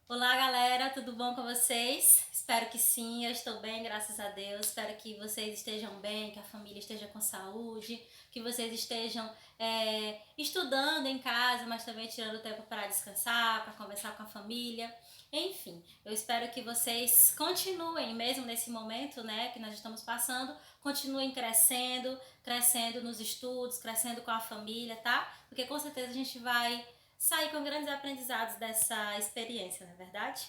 Olá, galera, tudo bom com vocês? Espero que sim, eu estou bem, graças a Deus. Espero que vocês estejam bem, que a família esteja com saúde, que vocês estejam estudando em casa, mas também tirando tempo para descansar, para conversar com a família. Enfim, eu espero que vocês continuem, mesmo nesse momento, né, que nós estamos passando, continuem crescendo nos estudos, crescendo com a família, tá? Porque com certeza a gente vai sair com grandes aprendizados dessa experiência, não é verdade?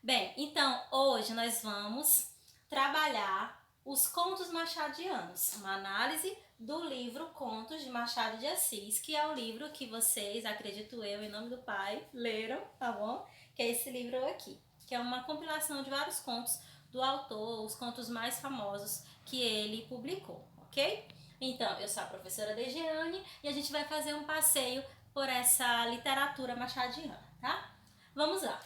Bem, então hoje nós vamos trabalhar os contos machadianos, uma análise do livro Contos de Machado de Assis, que é o livro que vocês, acredito eu, em nome do Pai, leram, tá bom? Que é esse livro aqui, que é uma compilação de vários contos do autor, os contos mais famosos que ele publicou, ok? Então, eu sou a professora Dejeane e a gente vai fazer um passeio por essa literatura machadiana, tá? Vamos lá.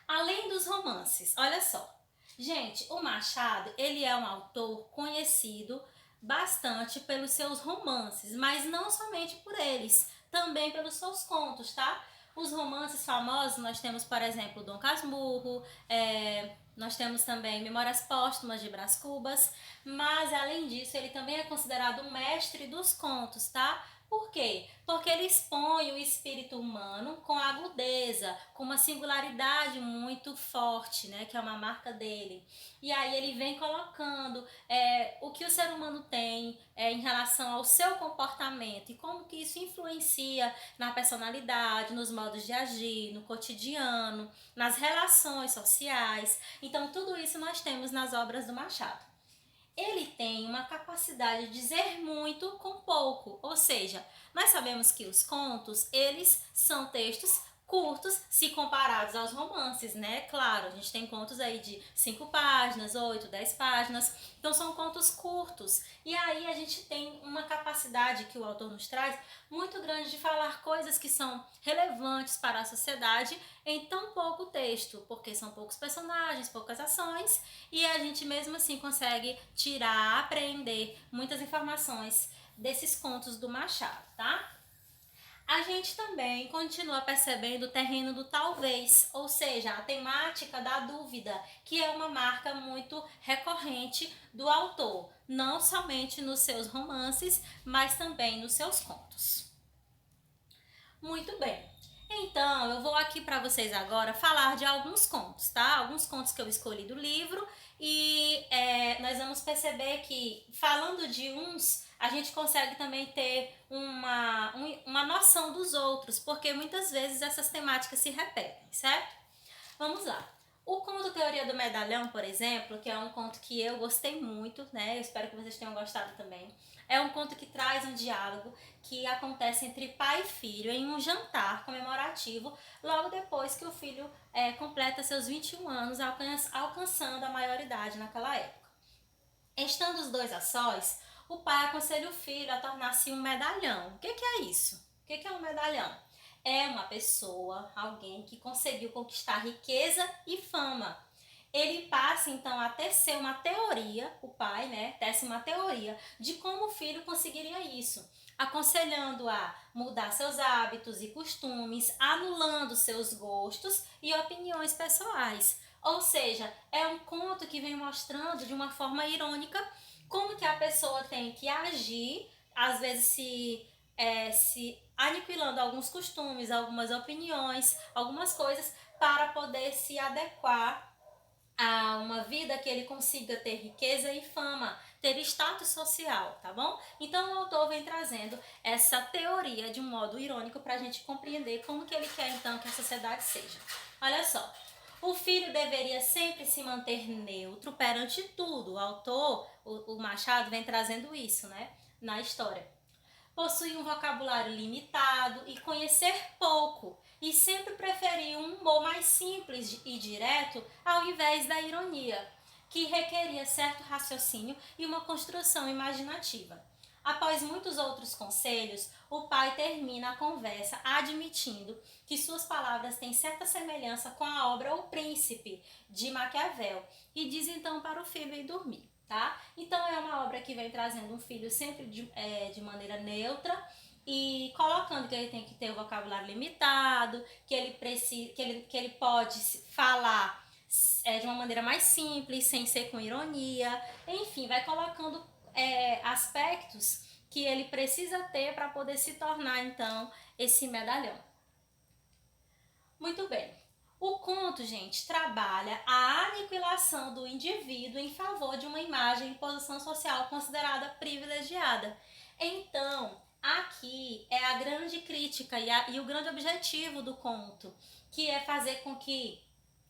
Além dos romances, olha só. Gente, o Machado, ele é um autor conhecido bastante pelos seus romances, mas não somente por eles, também pelos seus contos, tá? Os romances famosos, nós temos, por exemplo, Dom Casmurro, nós temos também Memórias Póstumas de Brás Cubas, mas além disso, ele também é considerado o mestre dos contos, tá? Por quê? Porque ele expõe o espírito humano com agudeza, com uma singularidade muito forte, né? Que é uma marca dele. E aí ele vem colocando o que o ser humano tem em relação ao seu comportamento e como que isso influencia na personalidade, nos modos de agir, no cotidiano, nas relações sociais. Então tudo isso nós temos nas obras do Machado. Ele tem uma capacidade de dizer muito com pouco, ou seja, nós sabemos que os contos, eles são textos curtos se comparados aos romances, né? Claro, a gente tem contos aí de 5 páginas, 8, 10 páginas, então são contos curtos. E aí a gente tem uma capacidade que o autor nos traz muito grande de falar coisas que são relevantes para a sociedade em tão pouco texto, porque são poucos personagens, poucas ações, e a gente mesmo assim consegue tirar, aprender muitas informações desses contos do Machado, tá? A gente também continua percebendo o terreno do talvez, ou seja, a temática da dúvida, que é uma marca muito recorrente do autor, não somente nos seus romances, mas também nos seus contos. Muito bem. Então, eu vou aqui para vocês agora falar de alguns contos, tá? Alguns contos que eu escolhi do livro e nós vamos perceber que falando de uns, a gente consegue também ter uma noção dos outros, porque muitas vezes essas temáticas se repetem, certo? Vamos lá. O conto Teoria do Medalhão, por exemplo, que é um conto que eu gostei muito, né? Eu espero que vocês tenham gostado também. É um conto que traz um diálogo que acontece entre pai e filho em um jantar comemorativo, logo depois que o filho completa seus 21 anos, alcançando a maioridade naquela época. Estando os dois a sós, o pai aconselha o filho a tornar-se um medalhão. O que é isso? O que é um medalhão? É uma pessoa, alguém que conseguiu conquistar riqueza e fama. Ele passa então a tecer uma teoria, o pai, né, tece uma teoria de como o filho conseguiria isso, aconselhando a mudar seus hábitos e costumes, anulando seus gostos e opiniões pessoais. Ou seja, é um conto que vem mostrando de uma forma irônica como que a pessoa tem que agir, às vezes se aniquilando alguns costumes, algumas opiniões, algumas coisas, para poder se adequar a uma vida que ele consiga ter riqueza e fama, ter status social, tá bom? Então o autor vem trazendo essa teoria de um modo irônico para a gente compreender como que ele quer então que a sociedade seja. Olha só, o filho deveria sempre se manter neutro perante tudo. O autor, o Machado, vem trazendo isso, né, na história. Possui um vocabulário limitado e conhecer pouco, e sempre preferir um humor mais simples e direto ao invés da ironia, que requeria certo raciocínio e uma construção imaginativa. Após muitos outros conselhos, o pai termina a conversa admitindo que suas palavras têm certa semelhança com a obra O Príncipe, de Maquiavel, e diz então para o filho ir dormir. Tá? Então é uma obra que vem trazendo um filho sempre de maneira neutra e colocando que ele tem que ter o vocabulário limitado, que ele precisa, que ele pode falar de uma maneira mais simples, sem ser com ironia, enfim, vai colocando aspectos que ele precisa ter para poder se tornar então esse medalhão. Muito bem. O conto, gente, trabalha a aniquilação do indivíduo em favor de uma imagem e posição social considerada privilegiada. Então, aqui é a grande crítica e o grande objetivo do conto, que é fazer com que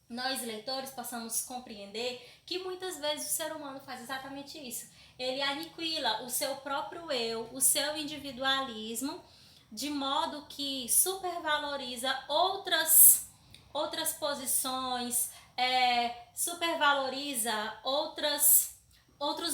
nós, leitores, possamos compreender que muitas vezes o ser humano faz exatamente isso. Ele aniquila o seu próprio eu, o seu individualismo, de modo que supervaloriza outras posições, supervaloriza outros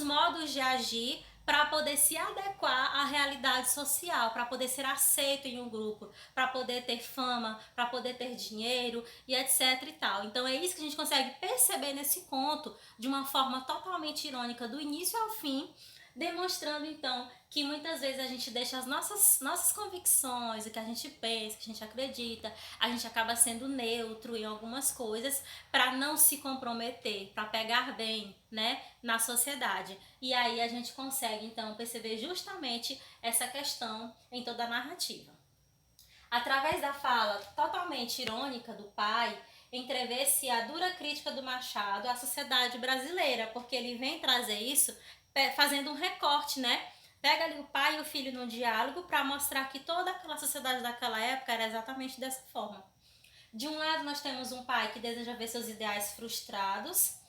modos de agir para poder se adequar à realidade social, para poder ser aceito em um grupo, para poder ter fama, para poder ter dinheiro e etc e tal. Então é isso que a gente consegue perceber nesse conto de uma forma totalmente irônica do início ao fim, demonstrando então que muitas vezes a gente deixa as nossas convicções, o que a gente pensa, o que a gente acredita, a gente acaba sendo neutro em algumas coisas para não se comprometer, para pegar bem, né, na sociedade. E aí a gente consegue então perceber justamente essa questão em toda a narrativa. Através da fala totalmente irônica do pai, entrevê-se a dura crítica do Machado à sociedade brasileira, porque ele vem trazer isso fazendo um recorte, né? Pega ali o pai e o filho no diálogo para mostrar que toda aquela sociedade daquela época era exatamente dessa forma. De um lado, nós temos um pai que deseja ver seus ideais frustrados,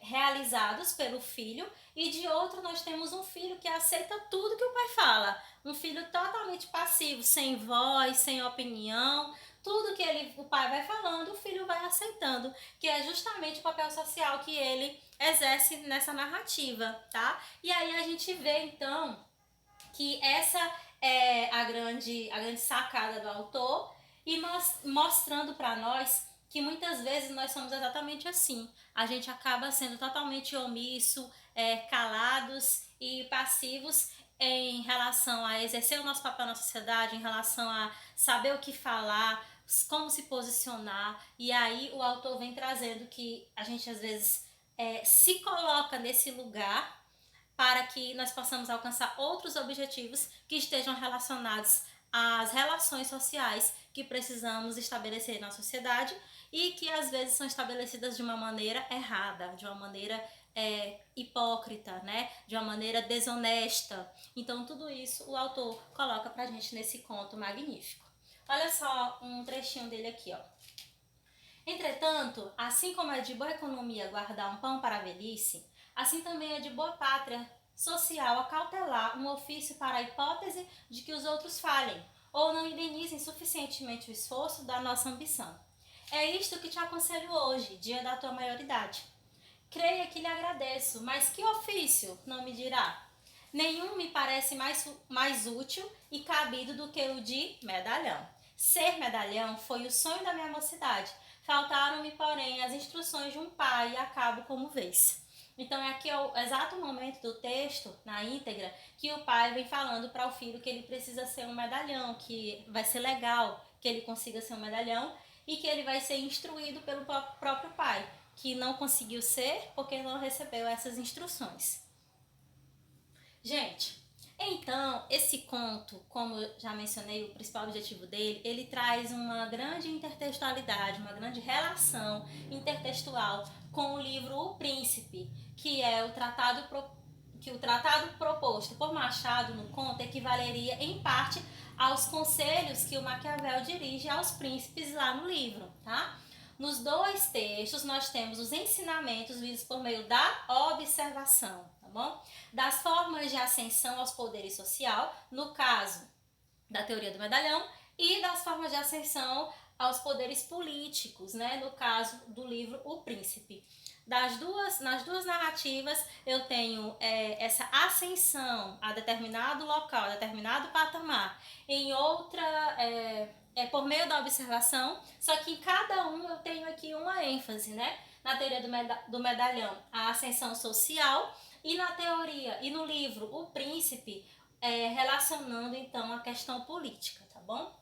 realizados pelo filho, e de outro nós temos um filho que aceita tudo que o pai fala, um filho totalmente passivo, sem voz, sem opinião, tudo que o pai vai falando, o filho vai aceitando, que é justamente o papel social que ele exerce nessa narrativa, tá? E aí a gente vê então que essa é a grande sacada do autor, e mostrando para nós que muitas vezes nós somos exatamente assim. A gente acaba sendo totalmente omisso, calados e passivos em relação a exercer o nosso papel na sociedade, em relação a saber o que falar, como se posicionar. E aí o autor vem trazendo que a gente às vezes se coloca nesse lugar para que nós possamos alcançar outros objetivos que estejam relacionados às relações sociais que precisamos estabelecer na sociedade e que às vezes são estabelecidas de uma maneira errada, de uma maneira hipócrita, né? De uma maneira desonesta. Então tudo isso o autor coloca pra gente nesse conto magnífico. Olha só um trechinho dele aqui, ó. Entretanto, assim como é de boa economia guardar um pão para a velhice, assim também é de boa pátria social acautelar um ofício para a hipótese de que os outros falhem, ou não indenizem suficientemente o esforço da nossa ambição. É isto que te aconselho hoje, dia da tua maioridade. Creia que lhe agradeço, mas que ofício, não me dirá? Nenhum me parece mais útil e cabido do que o de medalhão. Ser medalhão foi o sonho da minha mocidade. Faltaram-me, porém, as instruções de um pai e acabo como vês. Então, aqui é o exato momento do texto, na íntegra, que o pai vem falando para o filho que ele precisa ser um medalhão, que vai ser legal que ele consiga ser um medalhão e que ele vai ser instruído pelo próprio pai, que não conseguiu ser porque não recebeu essas instruções. Gente, então, esse conto, como eu já mencionei, o principal objetivo dele, ele traz uma grande intertextualidade, uma grande relação intertextual com o livro O Príncipe, que é o tratado proposto por Machado no conto equivaleria em parte aos conselhos que o Maquiavel dirige aos príncipes lá no livro, tá? Nos dois textos nós temos os ensinamentos vistos por meio da observação, tá bom? Das formas de ascensão aos poderes social, no caso da teoria do medalhão, e das formas de ascensão aos poderes políticos, né? No caso do livro O Príncipe. Nas duas narrativas eu tenho essa ascensão a determinado local, a determinado patamar, em outra por meio da observação, só que em cada um eu tenho aqui uma ênfase, né? Na teoria do medalhão, a ascensão social, e na teoria e no livro O Príncipe, relacionando então a questão política, tá bom?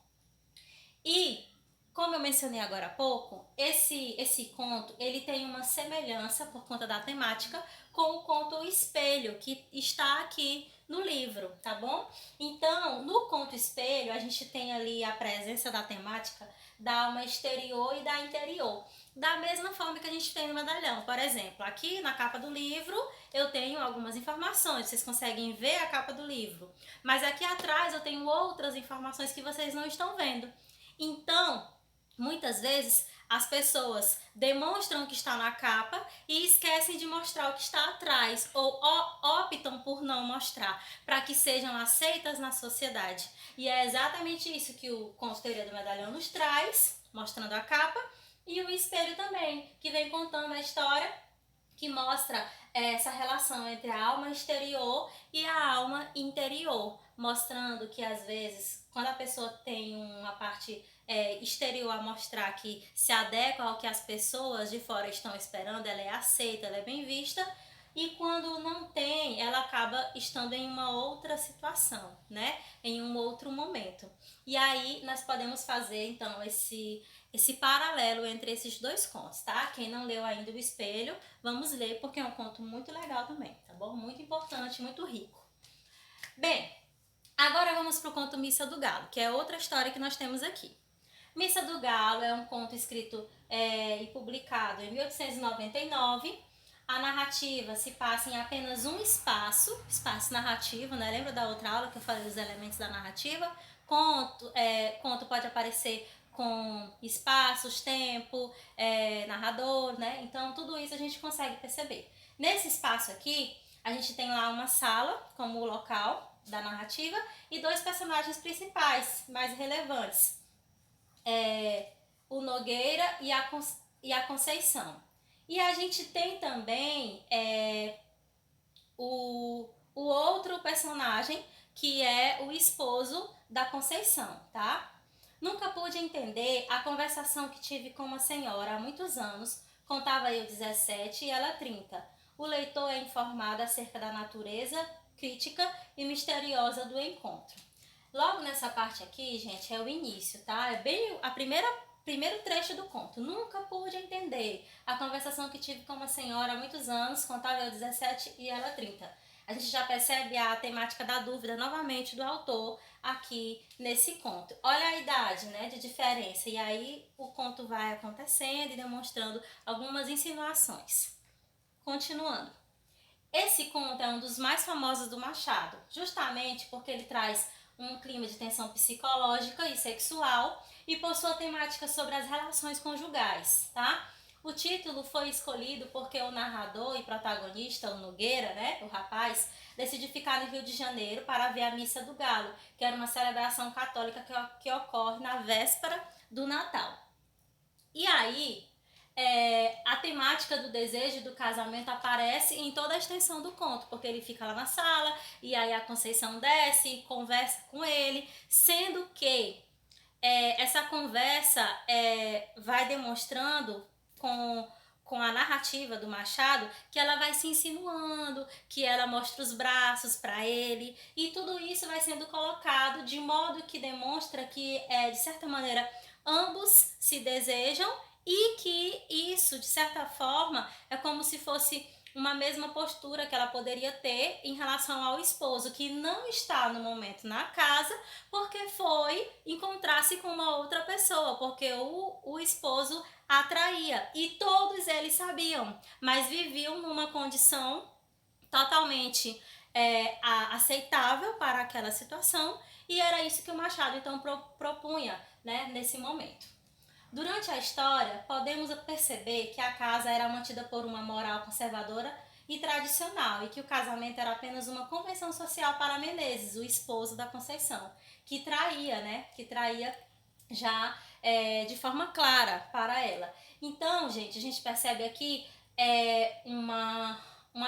E, como eu mencionei agora há pouco, esse conto, ele tem uma semelhança, por conta da temática, com o conto O Espelho, que está aqui no livro, tá bom? Então, no conto Espelho, a gente tem ali a presença da temática da alma exterior e da interior. Da mesma forma que a gente tem no medalhão. Por exemplo, aqui na capa do livro, eu tenho algumas informações, vocês conseguem ver a capa do livro. Mas aqui atrás eu tenho outras informações que vocês não estão vendo. Então, muitas vezes as pessoas demonstram o que está na capa e esquecem de mostrar o que está atrás ou optam por não mostrar para que sejam aceitas na sociedade. E é exatamente isso que o Conto Teoria do Medalhão nos traz, mostrando a capa, e o espelho também, que vem contando a história que mostra essa relação entre a alma exterior e a alma interior, mostrando que às vezes, quando a pessoa tem uma parte exterior a mostrar que se adequa ao que as pessoas de fora estão esperando, ela é aceita, ela é bem vista, e quando não tem, ela acaba estando em uma outra situação, né? Em um outro momento. E aí nós podemos fazer então esse paralelo entre esses dois contos, tá? Quem não leu ainda O Espelho, vamos ler porque é um conto muito legal também, tá bom? Muito importante, muito rico. Bem, agora vamos para o conto Missa do Galo, que é outra história que nós temos aqui. Missa do Galo é um conto escrito e publicado em 1899. A narrativa se passa em apenas um espaço narrativo, né? Lembra da outra aula que eu falei dos elementos da narrativa? Conto pode aparecer com espaços, tempo, narrador, né? Então tudo isso a gente consegue perceber. Nesse espaço aqui, a gente tem lá uma sala como local da narrativa e dois personagens principais mais relevantes. O Nogueira e a Conceição. E a gente tem também o outro personagem, que é o esposo da Conceição, tá? Nunca pude entender a conversação que tive com uma senhora há muitos anos, contava eu 17 e ela 30. O leitor é informado acerca da natureza crítica e misteriosa do encontro. Logo nessa parte aqui, gente, é o início, tá? É bem a primeiro trecho do conto. Nunca pude entender a conversação que tive com uma senhora há muitos anos, contava eu 17 e ela 30. A gente já percebe a temática da dúvida novamente do autor aqui nesse conto. Olha a idade, né, de diferença. E aí o conto vai acontecendo e demonstrando algumas insinuações. Continuando. Esse conto é um dos mais famosos do Machado, justamente porque ele traz um clima de tensão psicológica e sexual e por sua temática sobre as relações conjugais, tá? O título foi escolhido porque o narrador e protagonista, o Nogueira, né, o rapaz, decidiu ficar no Rio de Janeiro para ver a Missa do Galo, que era uma celebração católica que ocorre na véspera do Natal. E aí, a temática do desejo do casamento aparece em toda a extensão do conto, porque ele fica lá na sala e aí a Conceição desce e conversa com ele, sendo que essa conversa vai demonstrando com a narrativa do Machado que ela vai se insinuando, que ela mostra os braços para ele e tudo isso vai sendo colocado de modo que demonstra que, de certa maneira, ambos se desejam e que isso, de certa forma, é como se fosse uma mesma postura que ela poderia ter em relação ao esposo, que não está no momento na casa, porque foi encontrar-se com uma outra pessoa, porque o esposo atraía. E todos eles sabiam, mas viviam numa condição totalmente aceitável para aquela situação, e era isso que o Machado então propunha, né, nesse momento. Durante a história, podemos perceber que a casa era mantida por uma moral conservadora e tradicional e que o casamento era apenas uma convenção social para Menezes, o esposo da Conceição, que traía, né? Que traía já de forma clara para ela. Então, gente, a gente percebe aqui uma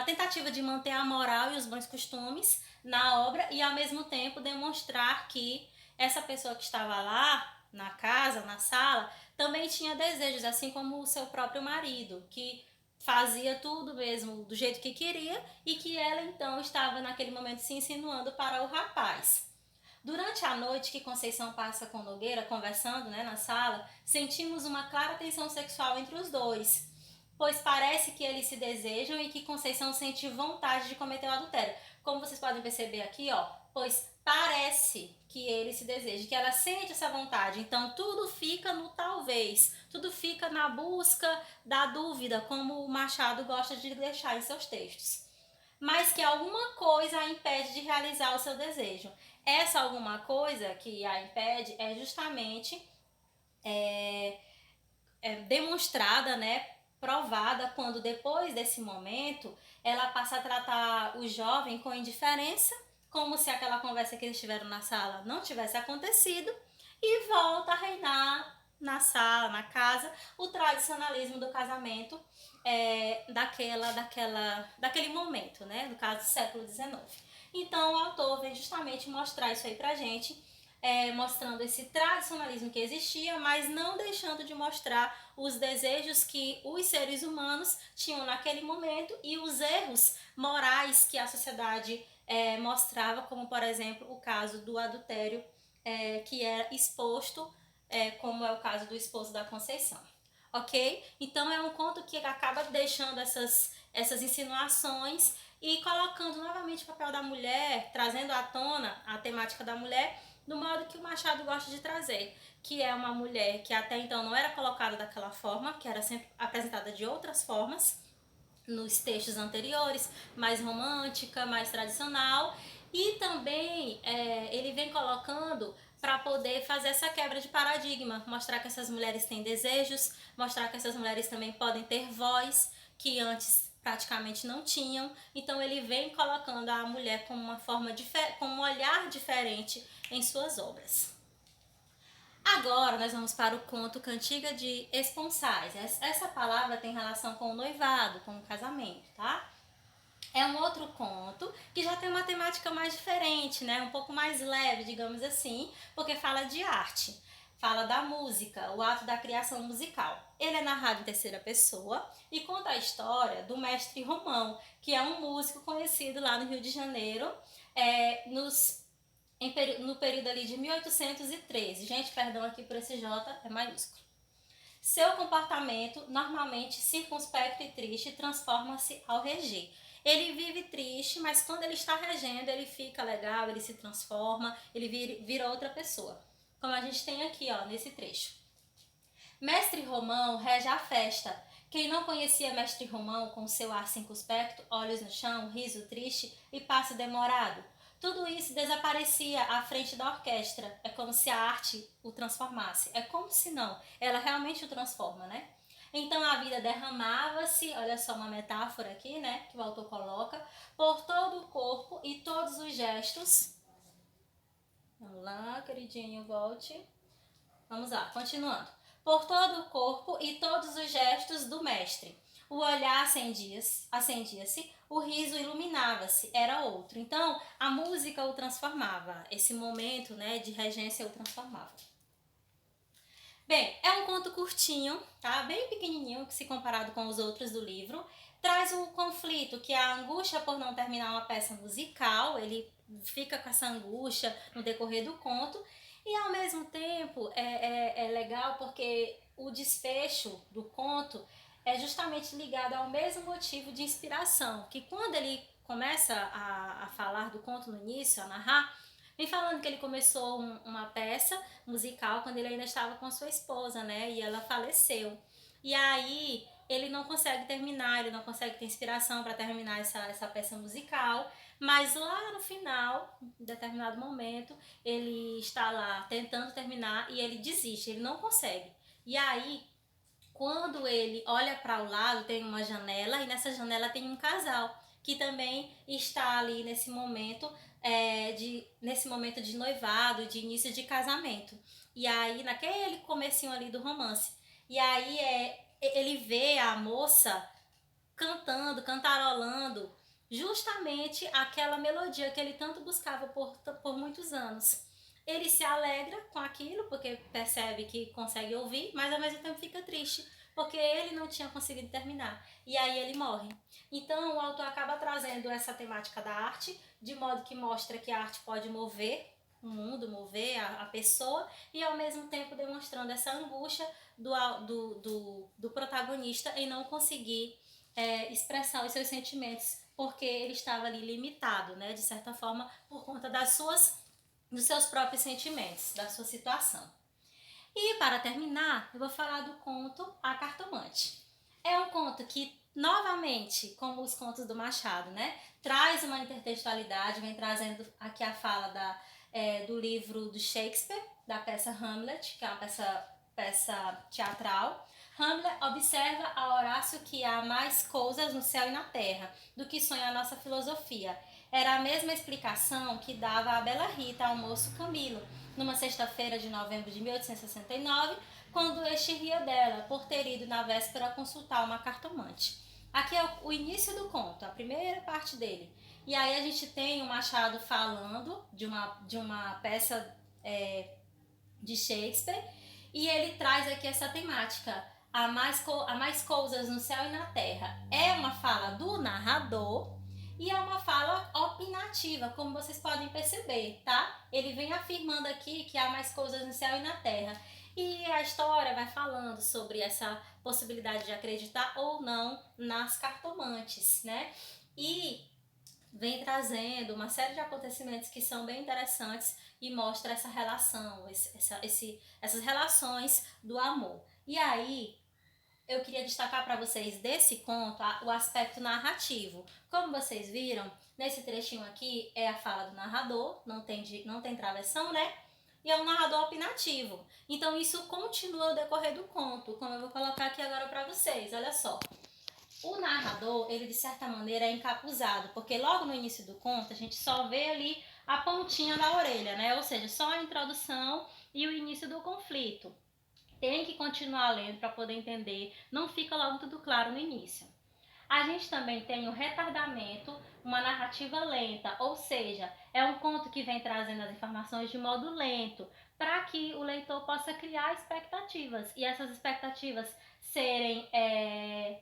tentativa de manter a moral e os bons costumes na obra e, ao mesmo tempo, demonstrar que essa pessoa que estava lá na casa, na sala, também tinha desejos, assim como o seu próprio marido, que fazia tudo mesmo do jeito que queria e que ela então estava naquele momento se insinuando para o rapaz. Durante a noite que Conceição passa com Nogueira, conversando, né, na sala, sentimos uma clara tensão sexual entre os dois, pois parece que eles se desejam e que Conceição sente vontade de cometer o adultério. Como vocês podem perceber aqui, ó, pois parece que ele se deseja, que ela sente essa vontade. Então tudo fica no talvez, tudo fica na busca da dúvida, como o Machado gosta de deixar em seus textos. Mas que alguma coisa a impede de realizar o seu desejo. Essa alguma coisa que a impede é justamente demonstrada, né, provada quando depois desse momento ela passa a tratar o jovem com indiferença, como se aquela conversa que eles tiveram na sala não tivesse acontecido, e volta a reinar na sala, na casa, o tradicionalismo do casamento daquele momento, né? No caso do século XIX. Então o autor vem justamente mostrar isso aí pra gente, mostrando esse tradicionalismo que existia, mas não deixando de mostrar os desejos que os seres humanos tinham naquele momento e os erros morais que a sociedade mostrava, como por exemplo o caso do adultério que era exposto, como é o caso do esposo da Conceição. Ok? Então é um conto que acaba deixando essas insinuações e colocando novamente o papel da mulher, trazendo à tona a temática da mulher do modo que o Machado gosta de trazer, que é uma mulher que até então não era colocada daquela forma, que era sempre apresentada de outras formas nos textos anteriores, mais romântica, mais tradicional, e também ele vem colocando para poder fazer essa quebra de paradigma, mostrar que essas mulheres têm desejos, mostrar que essas mulheres também podem ter voz, que antes praticamente não tinham. Então ele vem colocando a mulher como uma forma com um olhar diferente em suas obras. Agora nós vamos para o conto Cantiga de Esponsais. Essa palavra tem relação com o noivado, com o casamento, tá? É um outro conto que já tem uma temática mais diferente, né? Um pouco mais leve, digamos assim, porque fala de arte. Fala da música, o ato da criação musical. Ele é narrado em terceira pessoa e conta a história do mestre Romão, que é um músico conhecido lá no Rio de Janeiro, no período ali de 1813. Gente, perdão aqui por esse J, é maiúsculo. Seu comportamento, normalmente circunspecto e triste, transforma-se ao reger. Ele vive triste, mas quando ele está regendo, ele fica legal, ele se transforma, ele vira outra pessoa. Como a gente tem aqui, ó, nesse trecho. Mestre Romão rege a festa. Quem não conhecia Mestre Romão com seu ar circunspecto, olhos no chão, riso triste e passo demorado? Tudo isso desaparecia à frente da orquestra. É como se a arte o transformasse. É como se não. Ela realmente o transforma, né? Então a vida derramava-se, olha só uma metáfora aqui, né? Que o autor coloca, por todo o corpo e todos os gestos. Vamos lá, queridinho, volte. Vamos lá, continuando. Por todo o corpo e todos os gestos do mestre. O olhar acendia-se, o riso iluminava-se, era outro. Então, a música o transformava. Esse momento, né, de regência o transformava. Bem, é um conto curtinho, tá? Bem pequenininho, se comparado com os outros do livro. Traz um conflito, que é a angústia por não terminar uma peça musical. Ele fica com essa angústia no decorrer do conto. E ao mesmo tempo é legal porque o desfecho do conto é justamente ligado ao mesmo motivo de inspiração, que quando ele começa a falar do conto no início, a narrar, vem falando que ele começou uma peça musical quando ele ainda estava com a sua esposa, né? E ela faleceu. E aí ele não consegue terminar, ele não consegue ter inspiração para terminar essa peça musical. Mas lá no final, em determinado momento, ele está lá tentando terminar e ele desiste, ele não consegue. E aí, quando ele olha para o lado, tem uma janela e nessa janela tem um casal que também está ali nesse momento de noivado, de início de casamento. E aí, naquele comecinho ali do romance. E aí ele vê a moça cantando, cantarolando justamente aquela melodia que ele tanto buscava por muitos anos. ele se alegra com aquilo, porque percebe que consegue ouvir, mas ao mesmo tempo fica triste, porque ele não tinha conseguido terminar. E aí ele morre. Então o autor acaba trazendo essa temática da arte, de modo que mostra que a arte pode mover o mundo, mover a pessoa, e ao mesmo tempo demonstrando essa angústia do protagonista em não conseguir expressar os seus sentimentos, porque ele estava ali limitado, né, de certa forma, por conta dos seus próprios sentimentos, da sua situação. E para terminar, eu vou falar do conto A Cartomante. É um conto que, novamente, como os contos do Machado, né, traz uma intertextualidade, vem trazendo aqui a fala do livro do Shakespeare, da peça Hamlet, que é uma peça teatral. Hamlet observa a Horácio que há mais coisas no céu e na terra do que sonha a nossa filosofia. Era a mesma explicação que dava a bela Rita ao moço Camilo, numa sexta-feira de novembro de 1869, quando este ria dela por ter ido na véspera consultar uma cartomante. Aqui é o início do conto, a primeira parte dele. E aí a gente tem o Machado falando de uma peça de Shakespeare, e ele traz aqui essa temática, há mais coisas no céu e na terra. É uma fala do narrador e é uma fala opinativa, como vocês podem perceber, tá? Ele vem afirmando aqui que há mais coisas no céu e na terra. E a história vai falando sobre essa possibilidade de acreditar ou não nas cartomantes, né? E vem trazendo uma série de acontecimentos que são bem interessantes e mostra essa relação, essas relações do amor. E aí, eu queria destacar para vocês desse conto o aspecto narrativo. Como vocês viram, nesse trechinho aqui é a fala do narrador, não tem travessão, né? E é um narrador opinativo. Então isso continua ao decorrer do conto, como eu vou colocar aqui agora para vocês. Olha só. O narrador, ele de certa maneira é encapuzado, porque logo no início do conto a gente só vê ali a pontinha da orelha, né? Ou seja, só a introdução e o início do conflito. Tem que continuar lendo para poder entender, não fica logo tudo claro no início. A gente também tem o retardamento, uma narrativa lenta, ou seja, é um conto que vem trazendo as informações de modo lento, para que o leitor possa criar expectativas e essas expectativas serem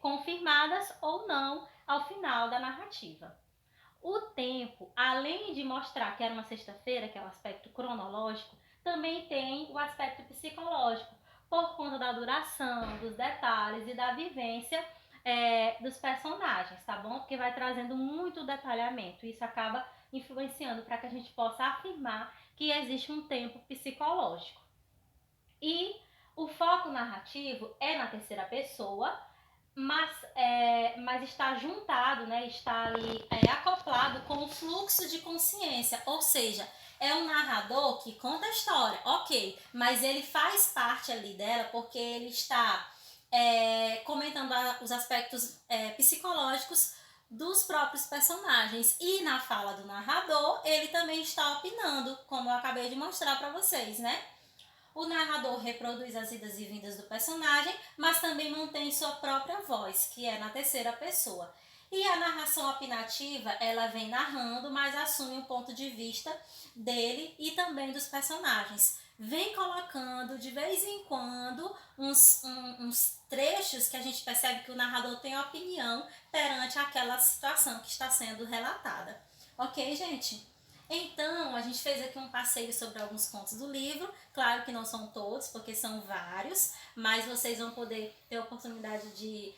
confirmadas ou não ao final da narrativa. O tempo, além de mostrar que era uma sexta-feira, que é o aspecto cronológico, também tem o aspecto psicológico, por conta da duração, dos detalhes e da vivência dos personagens, tá bom? Porque vai trazendo muito detalhamento. Isso acaba influenciando para que a gente possa afirmar que existe um tempo psicológico. E o foco narrativo é na terceira pessoa, mas está juntado, né, está ali acoplado com o fluxo de consciência, ou seja, é um narrador que conta a história, ok, mas ele faz parte ali dela porque ele está comentando os aspectos psicológicos dos próprios personagens, e na fala do narrador ele também está opinando, como eu acabei de mostrar para vocês, né? O narrador reproduz as idas e vindas do personagem, mas também mantém sua própria voz, que é na terceira pessoa. E a narração opinativa, ela vem narrando, mas assume um ponto de vista dele e também dos personagens. Vem colocando, de vez em quando, uns trechos que a gente percebe que o narrador tem opinião perante aquela situação que está sendo relatada. Ok, gente? Então, a gente fez aqui um passeio sobre alguns contos do livro. Claro que não são todos, porque são vários, mas vocês vão poder ter a oportunidade de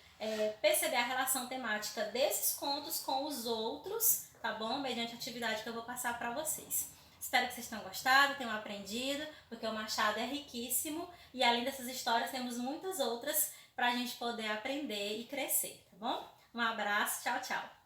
perceber a relação temática desses contos com os outros, tá bom? Mediante a atividade que eu vou passar para vocês. Espero que vocês tenham gostado, tenham aprendido, porque o Machado é riquíssimo e além dessas histórias temos muitas outras para a gente poder aprender e crescer, tá bom? Um abraço, tchau, tchau!